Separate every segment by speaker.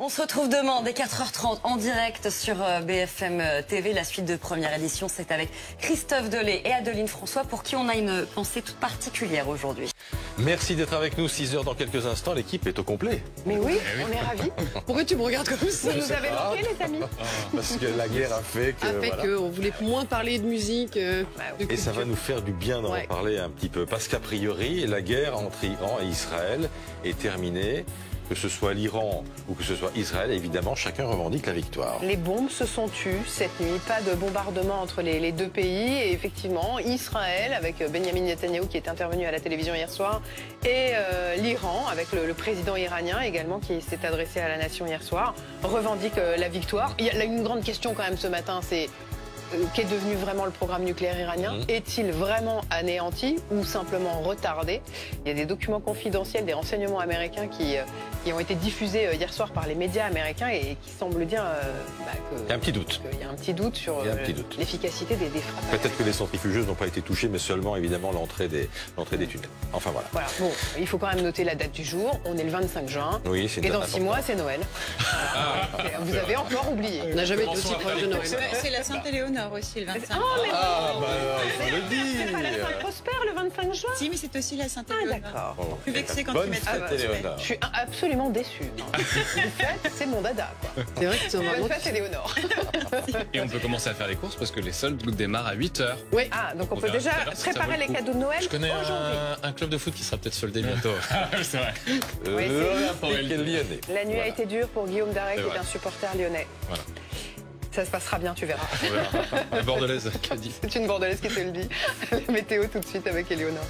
Speaker 1: On se retrouve demain dès 4h30 en direct sur BFM TV. La suite de première édition, c'est avec Christophe Delay et Adeline François pour qui on a une pensée toute particulière aujourd'hui.
Speaker 2: Merci d'être avec nous, 6h dans quelques instants, l'équipe est au complet.
Speaker 3: Mais oui, on est ravis. Pourquoi tu me regardes comme ça? Vous nous avez manqué les amis.
Speaker 2: Parce que la guerre a fait que...
Speaker 3: On voulait moins parler de musique.
Speaker 2: Et ça va nous faire du bien d'en parler un petit peu. Parce qu'a priori, la guerre entre Iran et Israël est terminée. Que ce soit l'Iran ou que ce soit Israël, évidemment, chacun revendique la victoire.
Speaker 3: Les bombes se sont tues cette nuit, pas de bombardement entre les deux pays. Et effectivement, Israël, avec Benjamin Netanyahou qui est intervenu à la télévision hier soir, et l'Iran, avec le président iranien également qui s'est adressé à la nation hier soir, revendiquent la victoire. Il y a une grande question quand même ce matin, c'est... qu'est devenu vraiment le programme nucléaire iranien? Est-il vraiment anéanti ou simplement retardé? Il y a des documents confidentiels, des renseignements américains qui ont été diffusés hier soir par les médias américains et qui semblent dire
Speaker 2: il y a un petit doute.
Speaker 3: Il y a un petit doute sur l'efficacité des frappes.
Speaker 2: Peut-être que les centrifugeuses n'ont pas été touchées, mais seulement évidemment l'entrée des tunnels. Enfin voilà.
Speaker 3: Voilà. Bon, il faut quand même noter la date du jour. On est le 25 juin.
Speaker 2: Oui, c'est
Speaker 3: et dans 6 mois, c'est Noël. Vous avez encore oublié. On n'a jamais été aussi proche de Noël.
Speaker 4: C'est la Sainte-Éléonore aussi, le 25.
Speaker 3: Oh, mais
Speaker 2: il faut le dire.
Speaker 3: C'est pas la Saint-Prospère le 25 juin?
Speaker 4: Si, mais c'est aussi la Sainte-Éléonore.
Speaker 3: D'accord.
Speaker 4: Plus vexé quand
Speaker 2: Bonne
Speaker 4: tu mets
Speaker 2: fête, Éléonore.
Speaker 3: Je suis absolument déçue. Une fête, c'est mon dada, quoi.
Speaker 5: C'est vrai que c'est
Speaker 3: Bonne fête, Éléonore.
Speaker 6: Et on peut commencer à faire les courses parce que les soldes démarrent à 8h.
Speaker 3: Oui. Ah, donc on peut déjà préparer les cadeaux de Noël.
Speaker 6: Je connais un club de foot qui sera peut-être soldé bientôt. C'est vrai.
Speaker 2: Lyonnais.
Speaker 3: La nuit a été dure pour Guillaume Darret, qui est un supporter lyonnais.
Speaker 6: Voilà.
Speaker 3: Ça se passera bien, tu verras.
Speaker 6: La Bordelaise qui a dit.
Speaker 3: C'est une Bordelaise qui te le dit. La météo tout de suite avec Éléonore.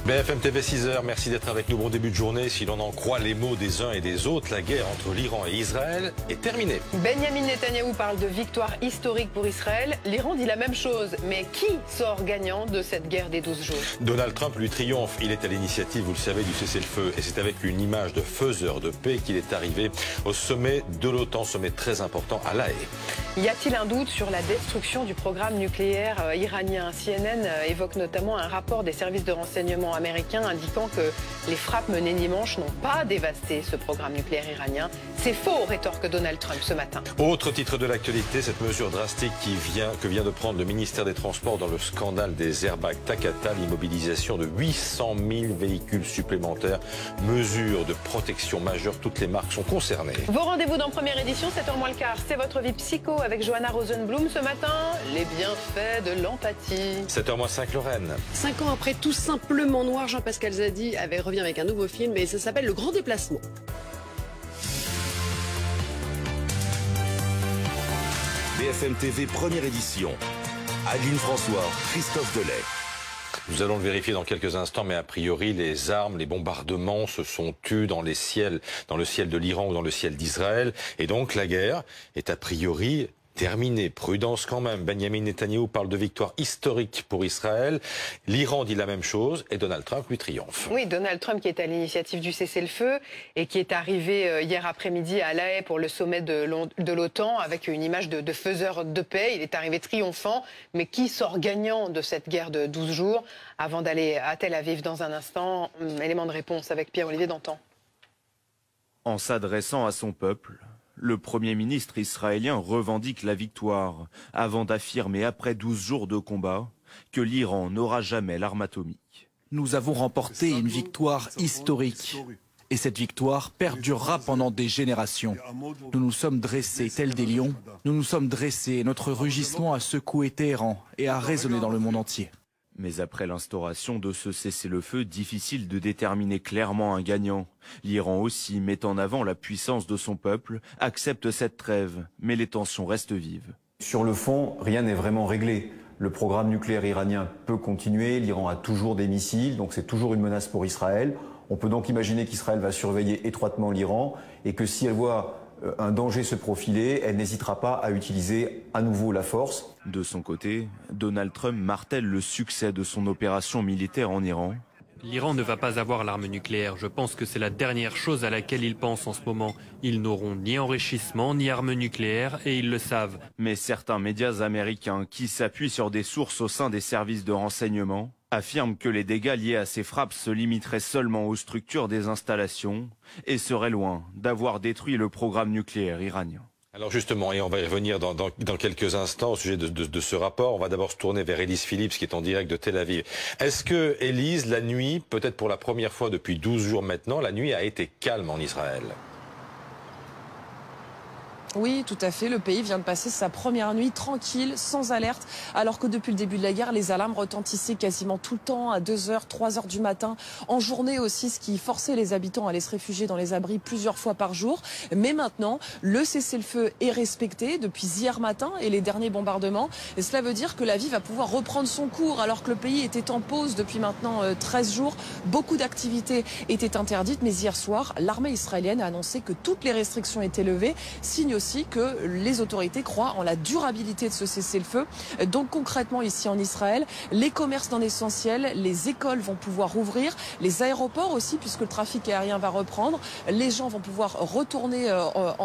Speaker 2: BFM TV 6h, merci d'être avec nous. Bon début de journée. Si l'on en croit les mots des uns et des autres, la guerre entre l'Iran et Israël est terminée.
Speaker 3: Benjamin Netanyahou parle de victoire historique pour Israël. L'Iran dit la même chose. Mais qui sort gagnant de cette guerre des 12 jours?
Speaker 2: Donald Trump lui triomphe. Il est à l'initiative, vous le savez, du cessez-le-feu. Et c'est avec une image de faiseur de paix qu'il est arrivé au sommet de l'OTAN, sommet très important à La Haye.
Speaker 3: Y a-t-il un doute sur la destruction du programme nucléaire iranien? CNN évoque notamment un rapport des services de renseignement américains indiquant que les frappes menées dimanche n'ont pas dévasté ce programme nucléaire iranien. C'est faux, rétorque Donald Trump ce matin.
Speaker 2: Autre titre de l'actualité, cette mesure drastique que vient de prendre le ministère des Transports dans le scandale des airbags Takata, l'immobilisation de 800 000 véhicules supplémentaires. Mesure de protection majeure, toutes les marques sont concernées.
Speaker 3: Vos rendez-vous dans première édition, 7h moins le quart, c'est votre vie psycho avec Johanna Rosenblum ce matin. Les bienfaits de l'empathie.
Speaker 2: 7h moins 5, Lorraine.
Speaker 5: 5 ans après Tout simplement noir, Jean-Pascal Zadi revient avec un nouveau film et ça s'appelle Le Grand Déplacement.
Speaker 7: BFM TV première édition. Adeline François, Christophe Delay.
Speaker 2: Nous allons le vérifier dans quelques instants, mais a priori, les armes, les bombardements se sont tus dans les ciels, dans le ciel de l'Iran ou dans le ciel d'Israël. Et donc, la guerre est a priori terminée. Prudence quand même. Benjamin Netanyahou parle de victoire historique pour Israël. L'Iran dit la même chose et Donald Trump lui triomphe.
Speaker 3: Oui, Donald Trump qui est à l'initiative du cessez-le-feu et qui est arrivé hier après-midi à La Haye pour le sommet de l'OTAN avec une image de faiseur de paix. Il est arrivé triomphant, mais qui sort gagnant de cette guerre de 12 jours? Avant d'aller à Tel Aviv dans un instant, élément de réponse avec Pierre-Olivier Dantan.
Speaker 8: En s'adressant à son peuple, le Premier ministre israélien revendique la victoire, avant d'affirmer après 12 jours de combat que l'Iran n'aura jamais l'arme atomique.
Speaker 9: Nous avons remporté une victoire historique. Et cette victoire perdurera pendant des générations. Nous nous sommes dressés tels des lions. Nous nous sommes dressés et notre rugissement a secoué Téhéran et a résonné dans le monde entier.
Speaker 8: Mais après l'instauration de ce cessez-le-feu, difficile de déterminer clairement un gagnant. L'Iran aussi, met en avant la puissance de son peuple, accepte cette trêve, mais les tensions restent vives.
Speaker 10: Sur le fond, rien n'est vraiment réglé. Le programme nucléaire iranien peut continuer, l'Iran a toujours des missiles, donc c'est toujours une menace pour Israël. On peut donc imaginer qu'Israël va surveiller étroitement l'Iran et que si elle voit un danger se profiler, elle n'hésitera pas à utiliser à nouveau la force.
Speaker 8: De son côté, Donald Trump martèle le succès de son opération militaire en Iran.
Speaker 11: L'Iran ne va pas avoir l'arme nucléaire. Je pense que c'est la dernière chose à laquelle ils pensent en ce moment. Ils n'auront ni enrichissement, ni arme nucléaire, et ils le savent.
Speaker 8: Mais certains médias américains, qui s'appuient sur des sources au sein des services de renseignement, affirme que les dégâts liés à ces frappes se limiteraient seulement aux structures des installations et seraient loin d'avoir détruit le programme nucléaire iranien.
Speaker 2: Alors justement, et on va y revenir dans quelques instants au sujet de ce rapport. On va d'abord se tourner vers Élise Phillips qui est en direct de Tel Aviv. Est-ce que, Élise, la nuit, peut-être pour la première fois depuis 12 jours maintenant, la nuit a été calme en Israël ?
Speaker 12: Oui, tout à fait. Le pays vient de passer sa première nuit tranquille, sans alerte, alors que depuis le début de la guerre, les alarmes retentissaient quasiment tout le temps, à 2h, 3h du matin, en journée aussi, ce qui forçait les habitants à aller se réfugier dans les abris plusieurs fois par jour. Mais maintenant, le cessez-le-feu est respecté depuis hier matin et les derniers bombardements. Et cela veut dire que la vie va pouvoir reprendre son cours, alors que le pays était en pause depuis maintenant 13 jours. Beaucoup d'activités étaient interdites, mais hier soir, l'armée israélienne a annoncé que toutes les restrictions étaient levées, signe aussi que les autorités croient en la durabilité de ce cessez-le-feu. Donc concrètement ici en Israël, les commerces non essentiels, les écoles vont pouvoir rouvrir, les aéroports aussi puisque le trafic aérien va reprendre, les gens vont pouvoir retourner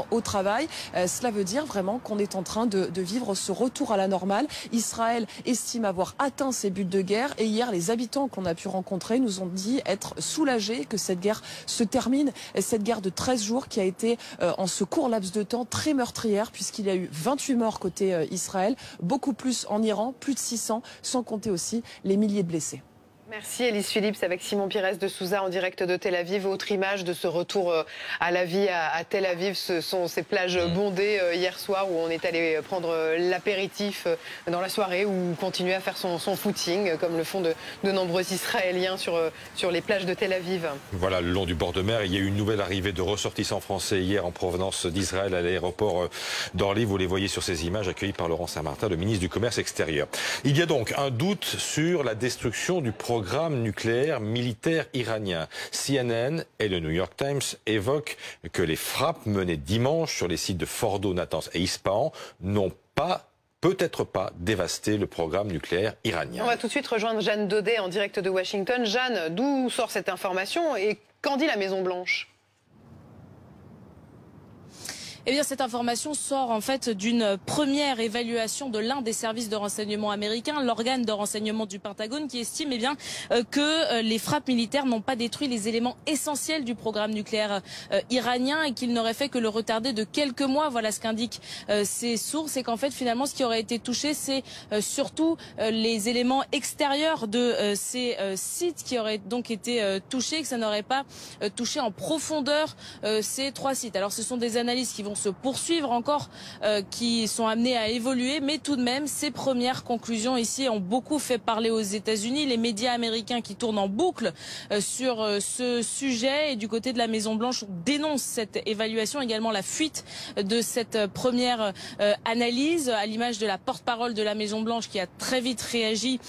Speaker 12: au travail. Cela veut dire vraiment qu'on est en train de vivre ce retour à la normale. Israël estime avoir atteint ses buts de guerre et hier les habitants qu'on a pu rencontrer nous ont dit être soulagés que cette guerre se termine. Cette guerre de 13 jours qui a été en ce court laps de temps très meurtrière puisqu'il y a eu 28 morts côté Israël, beaucoup plus en Iran, plus de 600, sans compter aussi les milliers de blessés.
Speaker 3: Merci Élise Phillips avec Simon Pires de Souza en direct de Tel Aviv. Autre image de ce retour à la vie à Tel Aviv, ce sont ces plages bondées hier soir où on est allé prendre l'apéritif dans la soirée ou continuer à faire son footing comme le font de nombreux Israéliens sur les plages de Tel Aviv.
Speaker 2: Voilà, le long du bord de mer, il y a eu une nouvelle arrivée de ressortissants français hier en provenance d'Israël à l'aéroport d'Orly. Vous les voyez sur ces images accueillis par Laurent Saint-Martin, le ministre du Commerce extérieur. Il y a donc un doute sur la destruction du programme nucléaire militaire iranien. CNN et le New York Times évoquent que les frappes menées dimanche sur les sites de Fordo, Natanz et Ispahan n'ont peut-être pas dévasté le programme nucléaire iranien.
Speaker 3: On va tout de suite rejoindre Jeanne Daudet en direct de Washington. Jeanne, d'où sort cette information et qu'en dit la Maison-Blanche ?
Speaker 13: Eh bien, cette information sort en fait d'une première évaluation de l'un des services de renseignement américains, l'organe de renseignement du Pentagone, qui estime que les frappes militaires n'ont pas détruit les éléments essentiels du programme nucléaire iranien et qu'ils n'auraient fait que le retarder de quelques mois. Voilà ce qu'indiquent ces sources, et qu'en fait finalement ce qui aurait été touché, c'est surtout les éléments extérieurs de ces sites qui auraient donc été touchés, que ça n'aurait pas touché en profondeur ces 3 sites. Alors ce sont des analyses qui vont se poursuivre encore, qui sont amenées à évoluer, mais tout de même ces premières conclusions ici ont beaucoup fait parler aux États-Unis. Les médias américains qui tournent en boucle sur ce sujet, et du côté de la Maison-Blanche on dénonce cette évaluation, également la fuite de cette première analyse, à l'image de la porte-parole de la Maison-Blanche qui a très vite réagi,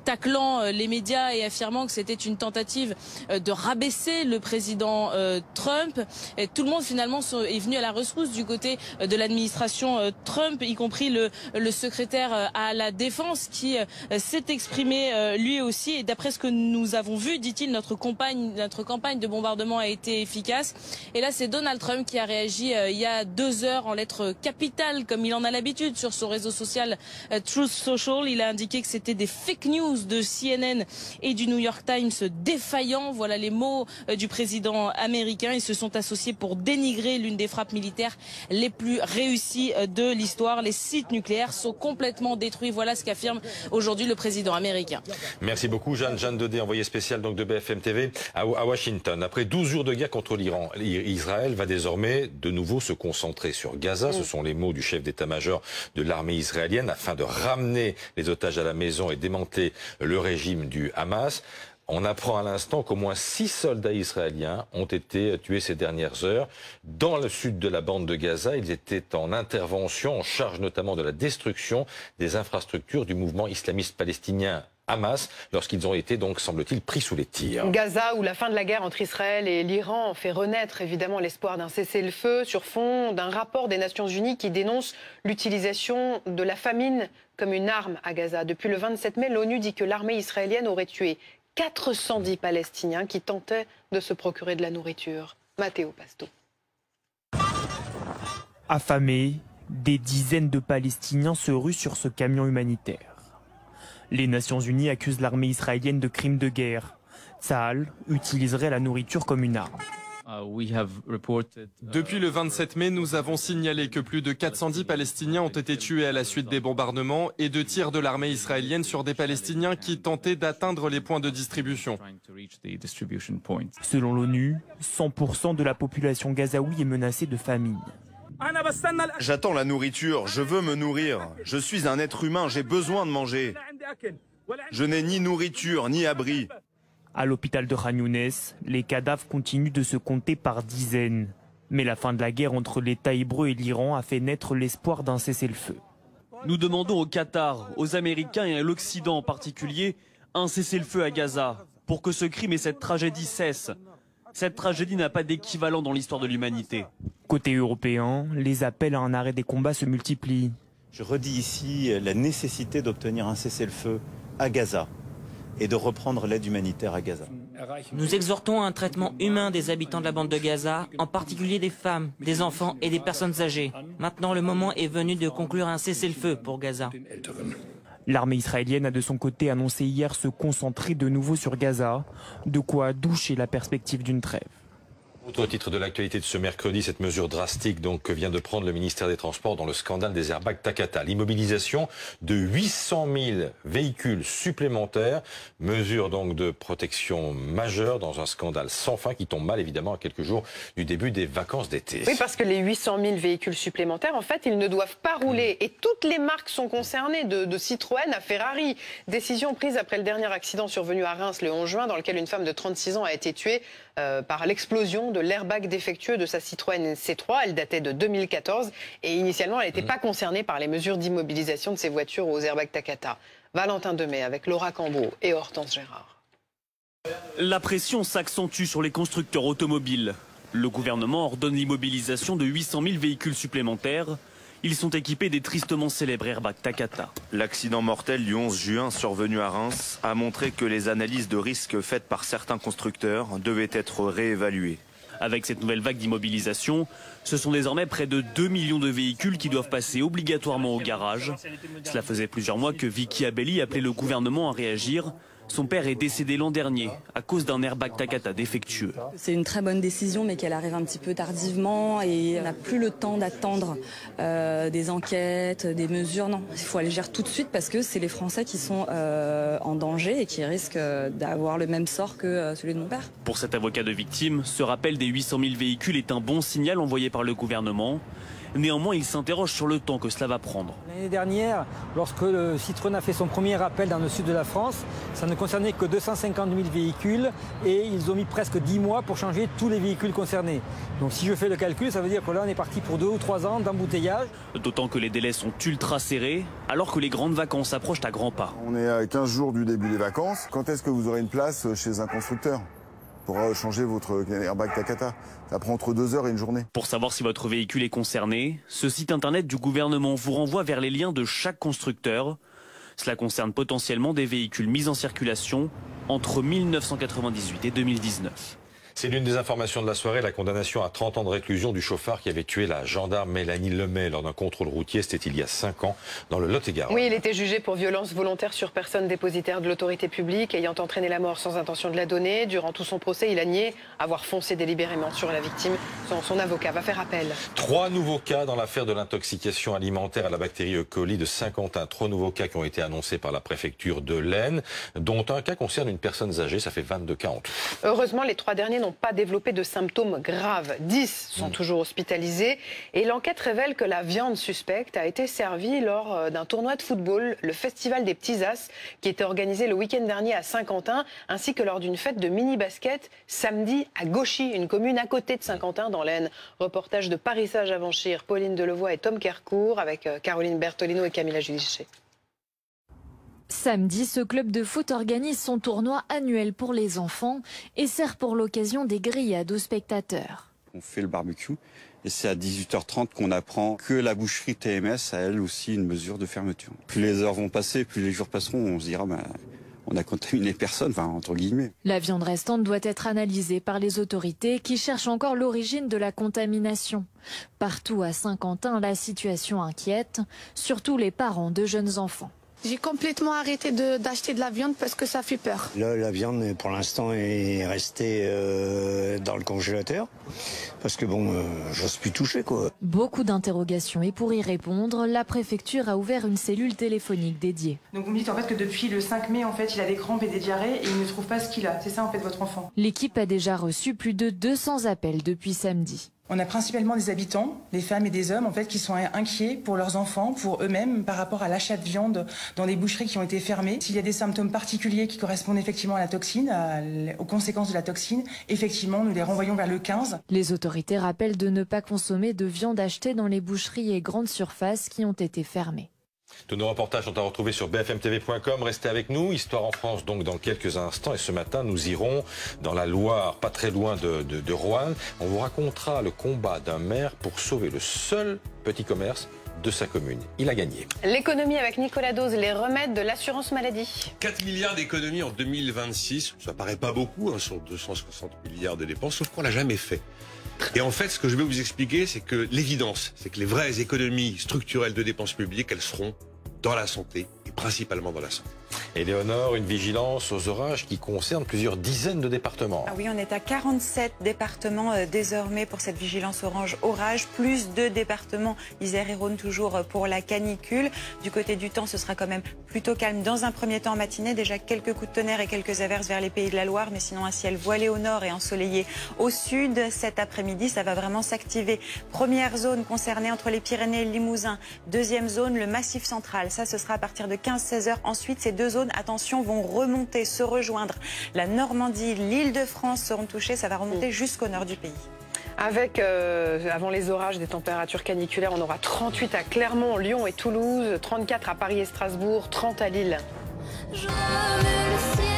Speaker 13: taclant les médias et affirmant que c'était une tentative de rabaisser le président Trump. Et tout le monde finalement est venu à la rescousse du côté de l'administration Trump, y compris le secrétaire à la Défense qui s'est exprimé lui aussi. Et d'après ce que nous avons vu, dit-il, notre campagne de bombardement a été efficace. Et là, c'est Donald Trump qui a réagi il y a 2 heures en lettres capitales, comme il en a l'habitude sur son réseau social Truth Social. Il a indiqué que c'était des fake news de CNN et du New York Times défaillants. Voilà les mots du président américain. Ils se sont associés pour dénigrer l'une des frappes militaires les plus réussies de l'histoire. Les sites nucléaires sont complètement détruits. Voilà ce qu'affirme aujourd'hui le président américain.
Speaker 2: Merci beaucoup Jeanne Daudet, envoyée spéciale donc de BFM TV à Washington. Après 12 jours de guerre contre l'Iran, Israël va désormais de nouveau se concentrer sur Gaza. Ce sont les mots du chef d'état-major de l'armée israélienne, afin de ramener les otages à la maison et démanteler le régime du Hamas. On apprend à l'instant qu'au moins 6 soldats israéliens ont été tués ces dernières heures. Dans le sud de la bande de Gaza, ils étaient en intervention, en charge notamment de la destruction des infrastructures du mouvement islamiste palestinien Hamas, lorsqu'ils ont été donc, semble-t-il, pris sous les tirs.
Speaker 3: Gaza, où la fin de la guerre entre Israël et l'Iran fait renaître évidemment l'espoir d'un cessez-le-feu sur fond d'un rapport des Nations Unies qui dénonce l'utilisation de la famine comme une arme à Gaza. Depuis le 27 mai, l'ONU dit que l'armée israélienne aurait tué 410 Palestiniens qui tentaient de se procurer de la nourriture. Matteo Pasto.
Speaker 14: Affamés, des dizaines de Palestiniens se ruent sur ce camion humanitaire. Les Nations Unies accusent l'armée israélienne de crimes de guerre. Tsahal utiliserait la nourriture comme une arme.
Speaker 15: Depuis le 27 mai, nous avons signalé que plus de 410 Palestiniens ont été tués à la suite des bombardements et de tirs de l'armée israélienne sur des Palestiniens qui tentaient d'atteindre les points de distribution.
Speaker 14: Selon l'ONU, 100% de la population gazaoui est menacée de famine.
Speaker 8: J'attends la nourriture, je veux me nourrir. Je suis un être humain, j'ai besoin de manger. Je n'ai ni nourriture, ni abri.
Speaker 14: À l'hôpital de Khan Younes, les cadavres continuent de se compter par dizaines. Mais la fin de la guerre entre l'État hébreu et l'Iran a fait naître l'espoir d'un cessez-le-feu.
Speaker 16: Nous demandons au Qatar, aux Américains et à l'Occident en particulier, un cessez-le-feu à Gaza, pour que ce crime et cette tragédie cessent. Cette tragédie n'a pas d'équivalent dans l'histoire de l'humanité.
Speaker 14: Côté européen, les appels à un arrêt des combats se multiplient.
Speaker 17: Je redis ici la nécessité d'obtenir un cessez-le-feu à Gaza et de reprendre l'aide humanitaire à Gaza.
Speaker 18: Nous exhortons à un traitement humain des habitants de la bande de Gaza, en particulier des femmes, des enfants et des personnes âgées. Maintenant, le moment est venu de conclure un cessez-le-feu pour Gaza.
Speaker 14: L'armée israélienne a de son côté annoncé hier se concentrer de nouveau sur Gaza, de quoi doucher la perspective d'une trêve.
Speaker 2: Autre titre de l'actualité de ce mercredi, cette mesure drastique donc, que vient de prendre le ministère des Transports dans le scandale des airbags Takata. L'immobilisation de 800 000 véhicules supplémentaires, mesure donc de protection majeure dans un scandale sans fin qui tombe mal évidemment à quelques jours du début des vacances d'été.
Speaker 3: Oui, parce que les 800 000 véhicules supplémentaires, en fait, ils ne doivent pas rouler. Et toutes les marques sont concernées, de Citroën à Ferrari. Décision prise après le dernier accident survenu à Reims le 11 juin, dans lequel une femme de 36 ans a été tuée par l'explosion de l'airbag défectueux de sa Citroën C3. Elle datait de 2014 et initialement, elle n'était pas concernée par les mesures d'immobilisation de ces voitures aux airbags Takata. Valentin Demey avec Laura Cambeau et Hortense Gérard.
Speaker 16: La pression s'accentue sur les constructeurs automobiles. Le gouvernement ordonne l'immobilisation de 800 000 véhicules supplémentaires. Ils sont équipés des tristement célèbres airbags Takata.
Speaker 8: L'accident mortel du 11 juin survenu à Reims a montré que les analyses de risque faites par certains constructeurs devaient être réévaluées.
Speaker 16: Avec cette nouvelle vague d'immobilisation, ce sont désormais près de 2 millions de véhicules qui doivent passer obligatoirement au garage. Cela faisait plusieurs mois que Vicky Abelli appelait le gouvernement à réagir. Son père est décédé l'an dernier à cause d'un airbag Takata défectueux.
Speaker 19: C'est une très bonne décision, mais qu'elle arrive un petit peu tardivement et on n'a plus le temps d'attendre des enquêtes, des mesures. Non, il faut agir tout de suite parce que c'est les Français qui sont en danger et qui risquent d'avoir le même sort que celui de mon père.
Speaker 16: Pour cet avocat de victime, ce rappel des 800 000 véhicules est un bon signal envoyé par le gouvernement. Néanmoins, il s'interroge sur le temps que cela va prendre.
Speaker 20: L'année dernière, lorsque le Citroën a fait son premier appel dans le sud de la France, ça ne concernait que 250 000 véhicules et ils ont mis presque 10 mois pour changer tous les véhicules concernés. Donc si je fais le calcul, ça veut dire que là on est parti pour 2 ou 3 ans d'embouteillage.
Speaker 16: D'autant que les délais sont ultra serrés, alors que les grandes vacances approchent à grands pas.
Speaker 21: On est à 15 jours du début des vacances. Quand est-ce que vous aurez une place chez un constructeur pour changer votre airbag Takata? Ça prend entre 2 heures et une journée.
Speaker 16: Pour savoir si votre véhicule est concerné, ce site internet du gouvernement vous renvoie vers les liens de chaque constructeur. Cela concerne potentiellement des véhicules mis en circulation entre 1998 et 2019.
Speaker 2: C'est l'une des informations de la soirée, la condamnation à 30 ans de réclusion du chauffard qui avait tué la gendarme Mélanie Lemay lors d'un contrôle routier. C'était il y a 5 ans dans le Lot-et-Garonne.
Speaker 3: Oui, il était jugé pour violence volontaire sur personne dépositaire de l'autorité publique ayant entraîné la mort sans intention de la donner. Durant tout son procès, il a nié avoir foncé délibérément sur la victime. Son avocat va faire appel.
Speaker 2: 3 nouveaux cas dans l'affaire de l'intoxication alimentaire à la bactérie E. coli de Saint-Quentin. 3 nouveaux cas qui ont été annoncés par la préfecture de l'Aisne, dont un cas concerne une personne âgée. Ça fait 22 cas en tout.
Speaker 3: Heureusement, les 3 derniers n'ont pas développé de symptômes graves. 10 sont toujours hospitalisés et l'enquête révèle que la viande suspecte a été servie lors d'un tournoi de football, le Festival des Petits As, qui était organisé le week-end dernier à Saint-Quentin, ainsi que lors d'une fête de mini-basket samedi à Gauchy, une commune à côté de Saint-Quentin dans l'Aisne. Reportage de Paris-Sage-Avanchir, Pauline Delevoye et Tom Kercourt avec Caroline Bertolino et Camilla Judiché.
Speaker 22: Samedi, ce club de foot organise son tournoi annuel pour les enfants et sert pour l'occasion des grillades aux spectateurs.
Speaker 23: On fait le barbecue et c'est à 18h30 qu'on apprend que la boucherie TMS a elle aussi une mesure de fermeture. Plus les heures vont passer, plus les jours passeront, on se dira on a contaminé personne, enfin entre guillemets.
Speaker 22: La viande restante doit être analysée par les autorités qui cherchent encore l'origine de la contamination. Partout à Saint-Quentin, la situation inquiète, surtout les parents de jeunes enfants.
Speaker 1: J'ai complètement arrêté d'acheter de la viande parce que ça fait peur.
Speaker 4: Là, la viande, pour l'instant, est restée dans le congélateur. Parce que bon, j'ose plus toucher, quoi.
Speaker 22: Beaucoup d'interrogations et pour y répondre, la préfecture a ouvert une cellule téléphonique dédiée.
Speaker 6: Donc vous me dites en fait que depuis le 5 mai, en fait, il a des crampes et des diarrhées et il ne trouve pas ce qu'il a. C'est ça en fait votre enfant?
Speaker 22: L'équipe a déjà reçu plus de 200 appels depuis samedi.
Speaker 6: On a principalement des habitants, des femmes et des hommes en fait, qui sont inquiets pour leurs enfants, pour eux-mêmes, par rapport à l'achat de viande dans des boucheries qui ont été fermées. S'il y a des symptômes particuliers qui correspondent effectivement à la toxine, aux conséquences de la toxine, effectivement, nous les renvoyons vers le 15.
Speaker 22: Les autorités rappellent de ne pas consommer de viande achetée dans les boucheries et grandes surfaces qui ont été fermées.
Speaker 2: Tous nos reportages sont à retrouver sur bfmtv.com. Restez avec nous. Histoire en France, donc, dans quelques instants. Et ce matin, nous irons dans la Loire, pas très loin de Roanne. On vous racontera le combat d'un maire pour sauver le seul petit commerce de sa commune. Il a gagné.
Speaker 3: L'économie avec Nicolas Dose, les remèdes de l'assurance maladie.
Speaker 24: 4 milliards d'économies en 2026. Ça paraît pas beaucoup, hein, sur 260 milliards de dépenses, sauf qu'on l'a jamais fait. Et en fait, ce que je vais vous expliquer, c'est que l'évidence, c'est que les vraies économies structurelles de dépenses publiques, elles seront dans la santé, et principalement dans la santé.
Speaker 2: Éléonore, une vigilance aux orages qui concerne plusieurs dizaines de départements.
Speaker 25: Ah oui, on est à 47 départements désormais pour cette vigilance orange orage, plus 2 départements, Isère et Rhône toujours pour la canicule. Du côté du temps, ce sera quand même plutôt calme dans un premier temps en matinée. Déjà quelques coups de tonnerre et quelques averses vers les pays de la Loire, mais sinon un ciel voilé au nord et ensoleillé au sud. Cet après-midi, ça va vraiment s'activer. Première zone concernée entre les Pyrénées et le Limousin. Deuxième zone, le Massif central. Ça, ce sera à partir de 15-16 heures. Ensuite, ces 2 zones, attention, vont remonter, se rejoindre. La Normandie, l'Île-de-France seront touchées. Ça va remonter jusqu'au nord du pays.
Speaker 3: Avec, avant les orages, des températures caniculaires, on aura 38 à Clermont, Lyon et Toulouse, 34 à Paris et Strasbourg, 30 à Lille.
Speaker 26: Je me le sais.